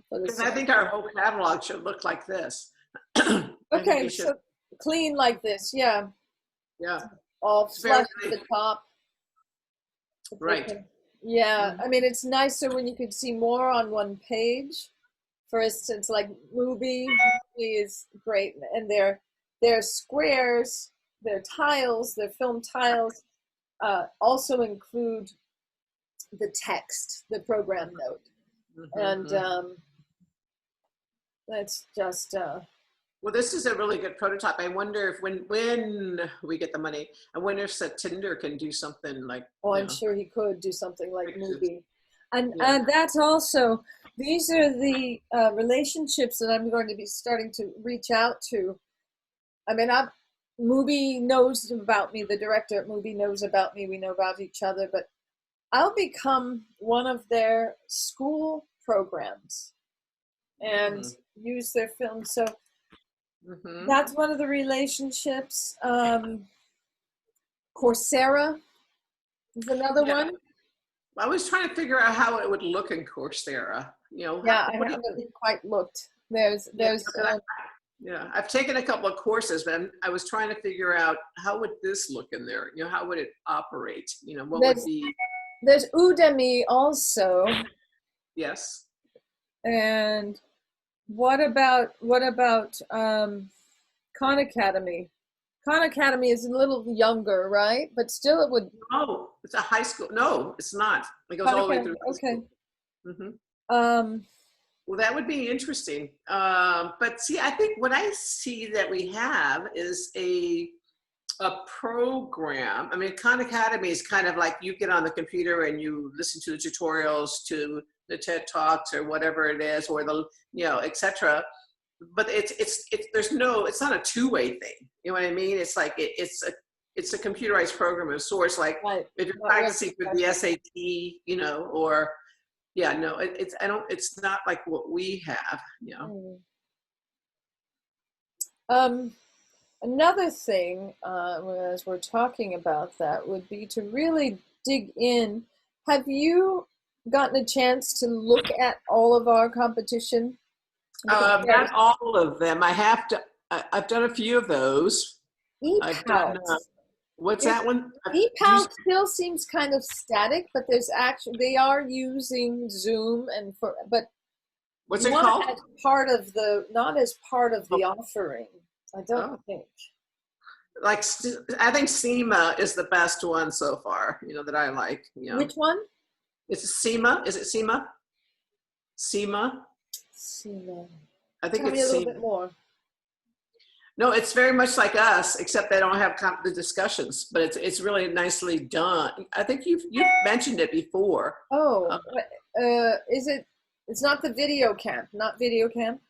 For the because I think software. our whole catalog should look like this. I think Okay, you should. so clean like this, yeah, Yeah, all it's very flush at nice. the top. Right. Yeah, Mhm. I mean, it's nicer when you can see more on one page. For instance, like Mubi is great, and their squares, their tiles, their film tiles also include the text, the program note, and Mhm. that's just Well, this is a really good prototype. I wonder if when we get the money, I wonder if Satinder can do something like, oh, I'm sure he could do something like fixes. Mubi, and Yeah. that's also, these are the relationships that I'm going to be starting to reach out to. I mean, Mubi knows about me. The director at Mubi knows about me. We know about each other, but I'll become one of their school programs and use their films. So Mm-hmm. that's one of the relationships. Coursera is another Yeah. one. I was trying to figure out how it would look in Coursera. Yeah, I What do you haven't think? quite looked. There's Yeah, there's 'cause yeah, I've taken a couple of courses, but I was trying to figure out how would this look in there? How would it operate? What would there's be, there's Udemy also. yes. And what about Khan Academy? Khan Academy is a little younger, right? But still, it would. No, it's a high school. No, it's not. It goes Khan all the way Academy. through high Okay. school. Hmm. Um, Well, that would be interesting. But see, I think what I see that we have is a program. I mean, Khan Academy is kind of like you get on the computer and you listen to the tutorials, to the TED Talks or whatever it is, or the, etc. But it's there's no, it's not a two-way thing. You know what I mean? It's like it's a computerized program of sorts. Like right. if you're Not practicing for the really. SAT, or yeah, no, it's not like what we have. Um, Another thing, as we're talking about that, would be to really dig in. Have you gotten a chance to look at all of our competition? Not all of them. I've done a few of those. I've done, ePals. what's that one? ePals still seems kind of static, but there's actually, they are using Zoom but What's it not called? as part of the offering. I don't think. Like, I think SEMA is the best one so far, that I like. Which one? It's SEMA. Is it SEMA? SEMA? SEMA. I think Tell me it's a little SEMA. bit more. No, it's very much like us, except they don't have the discussions, but it's really nicely done. I think you've mentioned it before. Oh, is it? It's not the video camp, not video camp.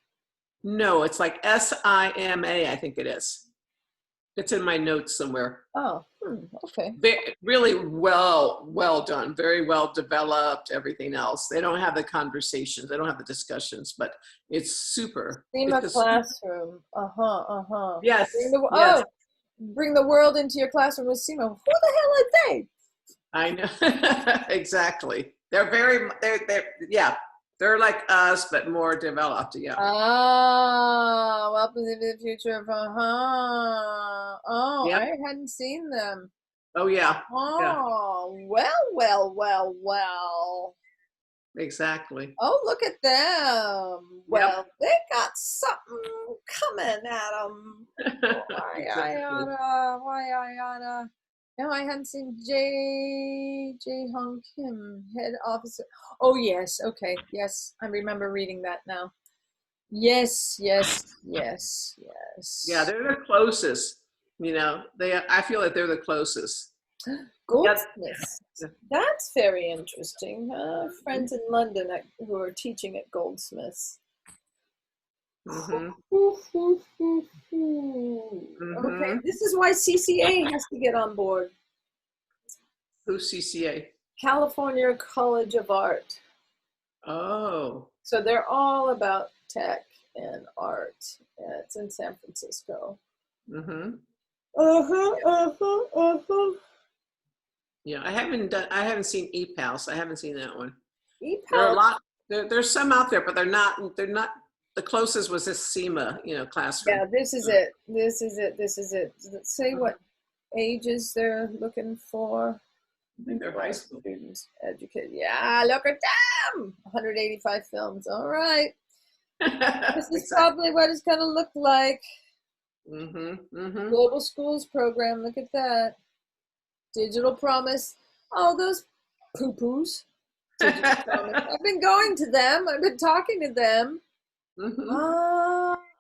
No, it's like SIMA, I think it is. It's in my notes somewhere. Oh, okay. Really well done, very well developed, everything else. They don't have the conversations, they don't have the discussions, but it's super. SEMA classroom. Yes. Bring the world into your classroom with SEMA. Who the hell are they? I know. Exactly. They're like us, but more developed. Yeah. Welcome to the future of Oh, Yep. I hadn't seen them. Oh yeah. Oh, Yeah. well. Exactly. Oh, look at them. Well, they got something coming at them. Why I oughta. No, I hadn't seen Jae Hong Kim, head officer. Oh, yes. Okay. Yes. I remember reading that now. Yes. Yeah, they're the closest. I feel like they're the closest. Goldsmiths. Yeah. That's very interesting. Friends in London who are teaching at Goldsmiths. Mm-hmm. Okay, this is why CCA has to get on board. Who's CCA? California College of Art. Oh. So they're all about tech and art. Yeah, it's in San Francisco. Mm-hmm. Yeah, I haven't seen ePals. I haven't seen that one. ePals. There are a lot. There's some out there, but they're not. The closest was this SEMA, classroom. Yeah, this is it. Does it say what ages they're looking for? I think they're high school students educated. Yeah, look at them. 185 films. All right. This is probably what it's going to look like. Global Schools Program. Look at that. Digital Promise. Oh, those poo-poos. I've been going to them. I've been talking to them.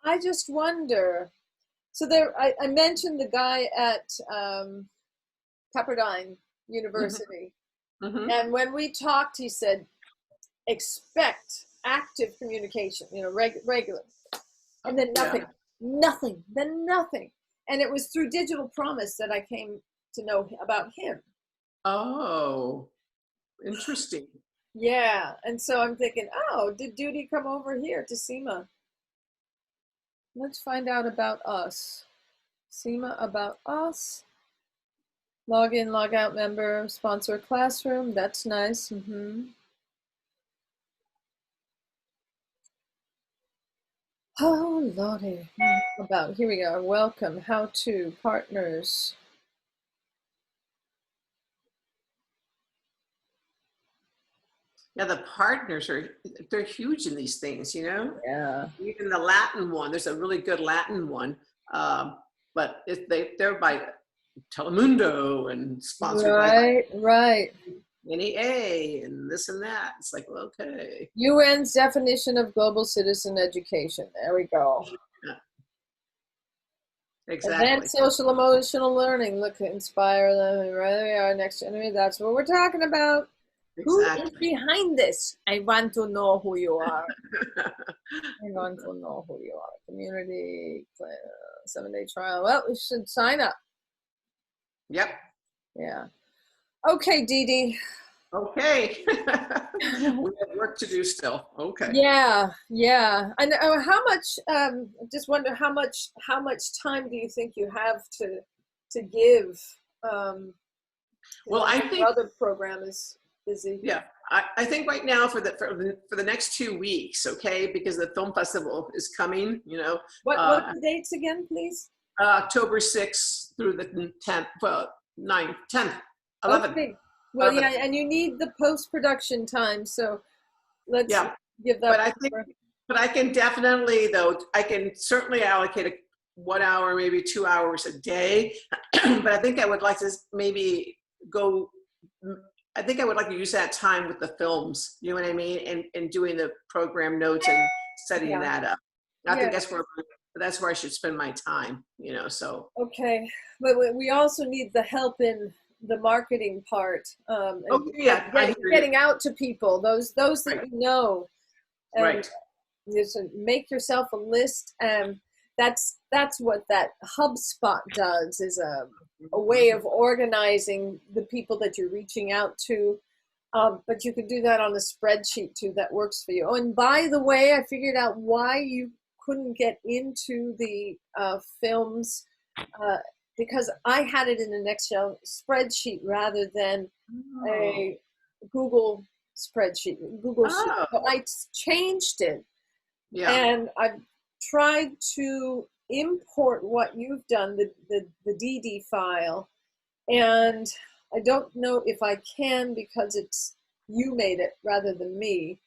I just wonder. So I mentioned the guy at Pepperdine University. And when we talked, he said, expect active communication, regular. And then nothing. And it was through Digital Promise that I came to know about him. Oh, interesting. Yeah. And so I'm thinking, did Duty come over here to SEMA? Let's find out about us. SEMA about us. Log in, log out member, sponsor a classroom. That's nice. Oh, Lordy. Here we go. Welcome. How to partners. Yeah, the partners they're huge in these things, Yeah. Even the Latin one, there's a really good Latin one. but they're by Telemundo and sponsored by Right. NEA and this and that. It's like, well, okay. UN's definition of global citizen education. There we go. Exactly. Advanced social emotional learning. Look, inspire them. Right, we are next generation. That's what we're talking about. Who is Exactly. behind this? I want to know who you are. I want to know who you are. Community, 7-day trial. Well, we should sign up. Yep. Yeah. Okay, Dee Dee. Okay. We have work to do still. Okay. Yeah. And how much? Just wonder how much time do you think you have to give? Well, I think your other program is busy. Yeah, I think right now for the next 2 weeks, okay, because the film festival is coming. What are the dates again, please? October 6th through the 10th, 9th, 10th, 11th. Okay. Well, 11th. yeah, and you need the post-production time, so let's give that. But I can definitely, though, I can certainly allocate 1 hour, maybe 2 hours a day. But I think I would like to maybe I think I would like to use that time with the films, you know what I mean? And doing the program notes and setting that up. I think that's where I should spend my time, so. Okay, but we also need the help in the marketing part. Getting out to people, those that you know. And right. Just make yourself a list. That's what that HubSpot does, is a way of organizing the people that you're reaching out to. But you could do that on a spreadsheet too. That works for you. Oh, and by the way, I figured out why you couldn't get into the films because I had it in an Excel spreadsheet rather than a Google spreadsheet. Sheet. So I changed it. Yeah. And I've tried to import what you've done, the DD file, and I don't know if I can because it's you made it rather than me.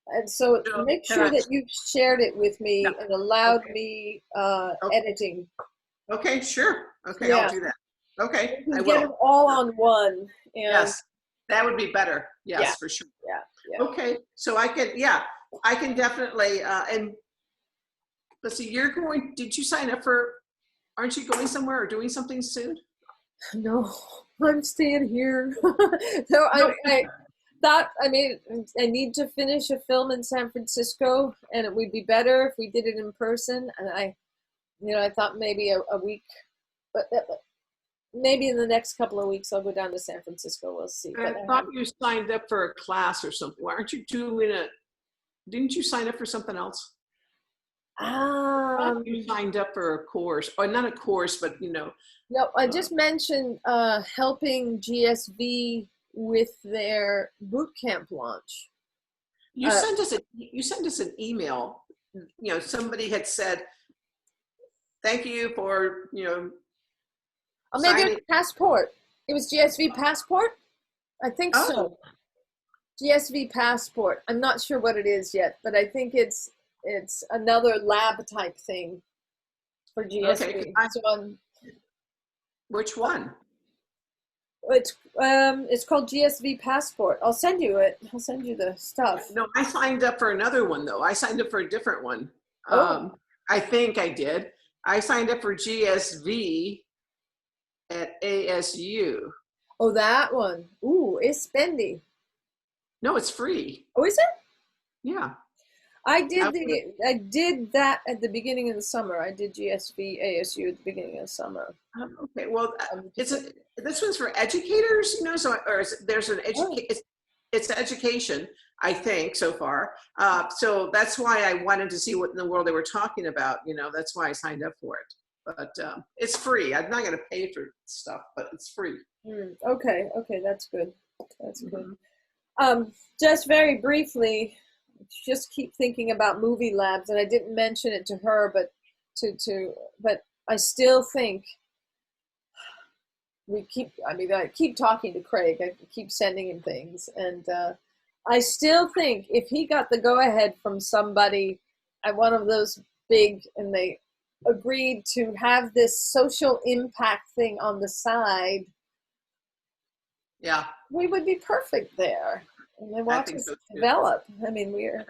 And so make sure that you've shared it with me and allowed me editing. Okay, sure. Okay, I'll do that. Okay, I will. Get them all on one. And yes, that would be better. Yes, for sure. Yeah. Okay, so I can definitely, and let's see, did you sign up aren't you going somewhere or doing something soon? No, I'm staying here. So I thought, I need to finish a film in San Francisco, and it would be better if we did it in person. And I thought maybe a week, but maybe in the next couple of weeks I'll go down to San Francisco. We'll see. I thought you signed up for a class or something. Why aren't you didn't you sign up for something else? You signed up for a course, or not a course, but No, I just mentioned helping GSV with their boot camp launch. You sent us an email. Somebody had said, "Thank you for maybe Passport. It was GSV Passport. I think so. GSV Passport. I'm not sure what it is yet, but I think it's another lab type thing for GSV. Okay. Which one? It's called GSV Passport. I'll send you it. I'll send you the stuff. No, I signed up for another one though. I signed up for a different one. I think I did. I signed up for GSV at ASU. Oh, that one. Ooh, it's spendy. No, it's free. Oh, is it? Yeah. I did that at the beginning of the summer. I did GSV ASU at the beginning of the summer. Okay, well, this one's for educators, it's education, I think, so far. So that's why I wanted to see what in the world they were talking about. That's why I signed up for it. But it's free. I'm not going to pay for stuff, but it's free. Okay, that's good. That's good. Just very briefly, just keep thinking about movie labs, and I didn't mention it to her, but but I still think I keep talking to Craig. I keep sending him things, and I still think if he got the go-ahead from somebody at one of those big, and they agreed to have this social impact thing on the side, Yeah, we would be perfect there. And then I watch think us so too. develop. I mean, we're,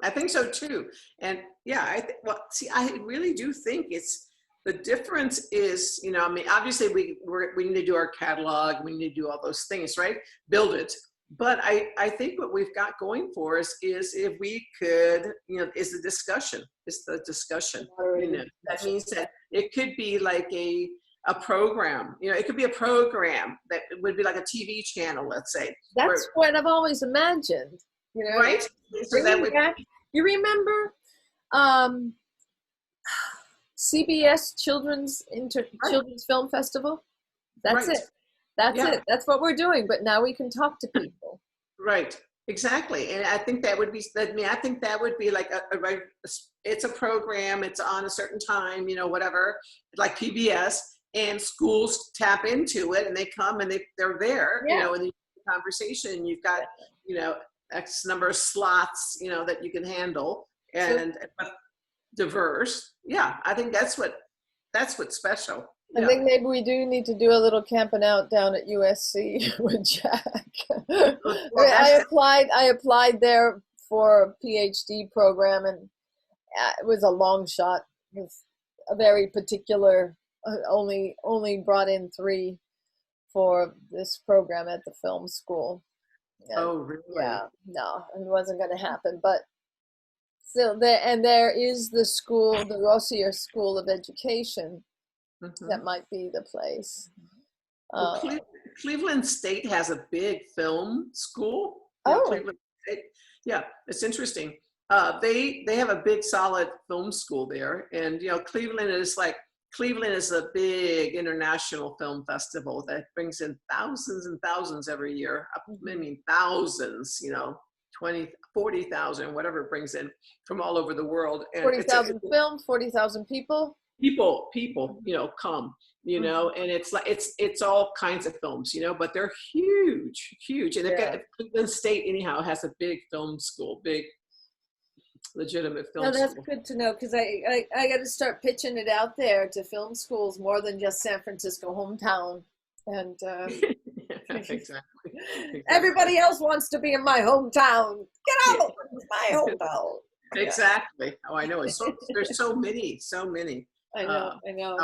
I think so too. And yeah, well, see, I really do think it's the difference is, you know, I mean, obviously we need to do our catalog, we need to do all those things, right? Build it. But I think what we've got going for us is if we could, you know, is the discussion. It's the discussion. You know, that means that it could be like a program. You know, it could be a program that would be like a TV channel, let's say. that's what I've always imagined, you know. Right? So that Bringing would, back, you remember CBS Children's Film Festival? That's right. it. That's Yeah. it. That's what we're doing. But now we can talk to people. Right, exactly. And I think that would be, I mean, I think that would be like it's a program, it's on a certain time, you know, whatever, like PBS, and schools tap into it and they come and they're there, you Yeah. know, in the conversation, you've got, you know, X number of slots, you know, that you can handle and diverse. Yeah, I think that's what's special. I think maybe we do need to do a little camping out down at USC with Jack. I applied there for a PhD program, and it was a long shot. It was a very particular, only brought in 3 for this program at the film school. And Oh, really? yeah, no, it wasn't going to happen. But still, there is the school, the Rossier School of Education. That might be the place. Well, Cleveland State has a big film school. Oh. Cleveland State. Yeah, it's interesting. They have a big, solid film school there, and you know, Cleveland is a big international film festival that brings in thousands and thousands every year. I mean, thousands. You know, 20, 40,000, whatever it brings in from all over the world. And 40,000 films, 40,000 people. People, you know, come, you know, and it's like, it's all kinds of films, you know, but they're huge. And they've got, Cleveland State anyhow has a big film school, big legitimate film school. That's good to know, because I got to start pitching it out there to film schools more than just San Francisco hometown. And exactly. Everybody else wants to be in my hometown. Get out! It's my hometown. Exactly. Oh, I know. There's so many. I know.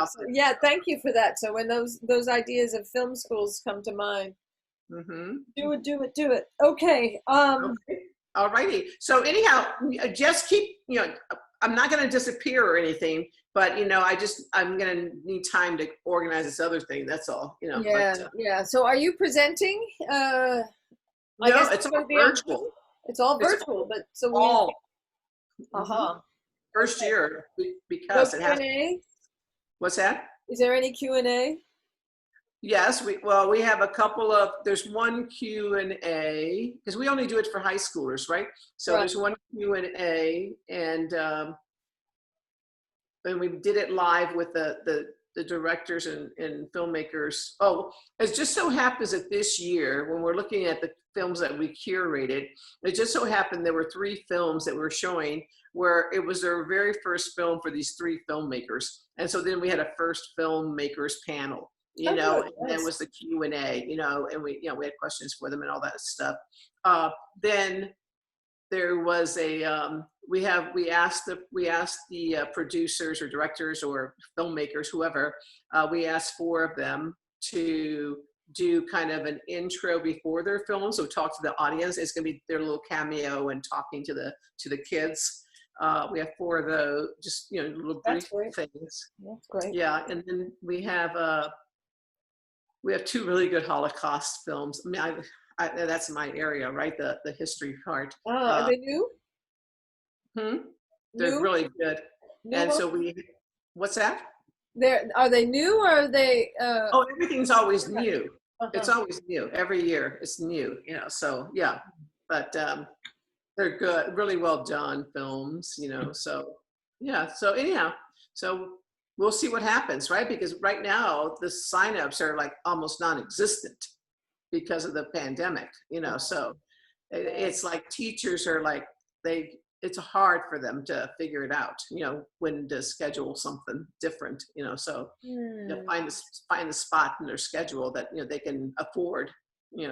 So, yeah, thank you for that. So when those ideas of film schools come to mind, do it. Okay. Okay. All righty. So anyhow, just keep, you know, I'm not going to disappear or anything, but, you know, I'm going to need time to organize this other thing. That's all, you know. Yeah. So are you presenting? No, it's all virtual. It's all virtual, but so all. First year, because it has. Q&A? What's that? Is there any Q&A? Yes, we have a couple of, there's one Q&A, because we only do it for high schoolers, right? So there's one Q&A, and we did it live with the directors and filmmakers. Oh, it just so happens that this year, when we're looking at the films that we curated, it just so happened there were 3 films that we're showing where it was their very first film for these 3 filmmakers. And so then we had a first filmmakers panel, you know, and then was the Q&A, you know, and we had questions for them and all that stuff. Then there was a, we asked the producers or directors or filmmakers, whoever, we asked 4 of them to do kind of an intro before their film. So talk to the audience. It's gonna be their little cameo and talking to the kids. We have 4 of those, just, you know, little brief things. That's great. Yeah, and then we have 2 really good Holocaust films. I mean, that's my area, right? The history part. Oh, are they new? They're really good. New and ones? so what's that? Are they new, or are they? Oh, everything's always new. It's always new. Every year it's new, you know, so yeah. But they're good, really well done films, you know, so yeah. So anyhow, so we'll see what happens, right? Because right now the signups are like almost non-existent because of the pandemic, you know, so it's like teachers are like, it's hard for them to figure it out, when to schedule something different, so find the spot in their schedule that, they can afford,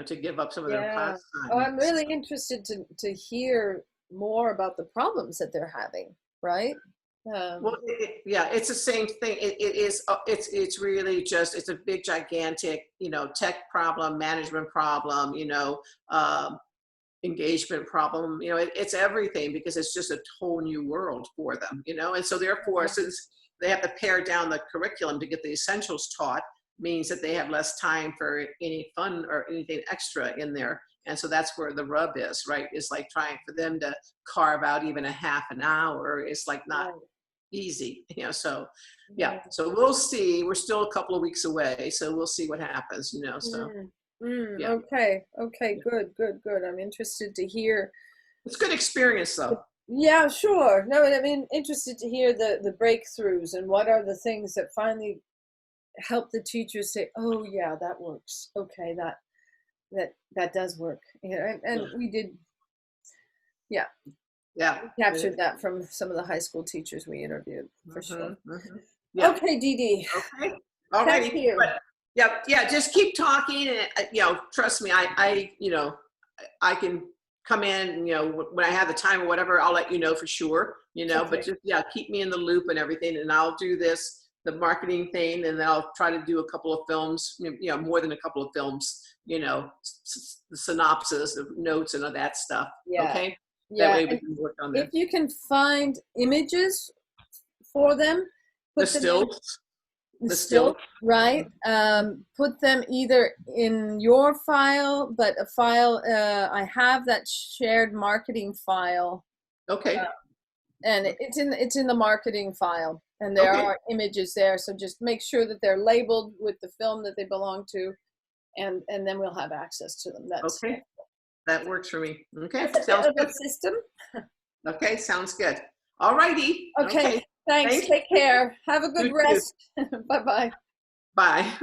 to give up some of their Yeah. class Oh, time. I'm really interested to hear more about the problems that they're having, right? Well, yeah, it's the same thing. It is, it's really just, it's a big, gigantic, tech problem, management problem, engagement problem, it's everything, because it's just a whole new world for them, and so therefore, since they have to pare down the curriculum to get the essentials taught, means that they have less time for any fun or anything extra in there. And so that's where the rub is, right? It's like trying for them to carve out even a half an hour. It's like not easy, so yeah, so we'll see. We're still a couple of weeks away, so we'll see what happens, so yeah. Okay, good. I'm interested to hear. It's a good experience though. Yeah, sure. No, I mean, interested to hear the breakthroughs and what are the things that finally help the teachers say, oh yeah, that works. Okay, that does work. And we did, we captured that from some of the high school teachers we interviewed, for sure. Yeah. Okay, Dee Dee. Okay. All right. Thank you. But, yeah, just keep talking, and trust me, I can come in, when I have the time or whatever, I'll let you know for sure, Okay. but just, keep me in the loop and everything, and I'll do the marketing thing, and then I'll try to do a couple of films, more than a couple of films, the synopsis of notes and all that stuff. Yeah. Okay. Yeah. That way we can work on that. If you can find images for them, The them stills. in- The still. right? Put them either in your file, but a file, I have that shared marketing file, Okay. and it's in the marketing file, and there Okay. are images there. So just make sure that they're labeled with the film that they belong to, and then we'll have access to them. That's Okay. That works for me. Okay. It's a bit Sounds of good. a system. Okay. Sounds good. All righty. Okay. Thanks. Thank Take care. Have a good You too. rest. Bye-bye. Bye.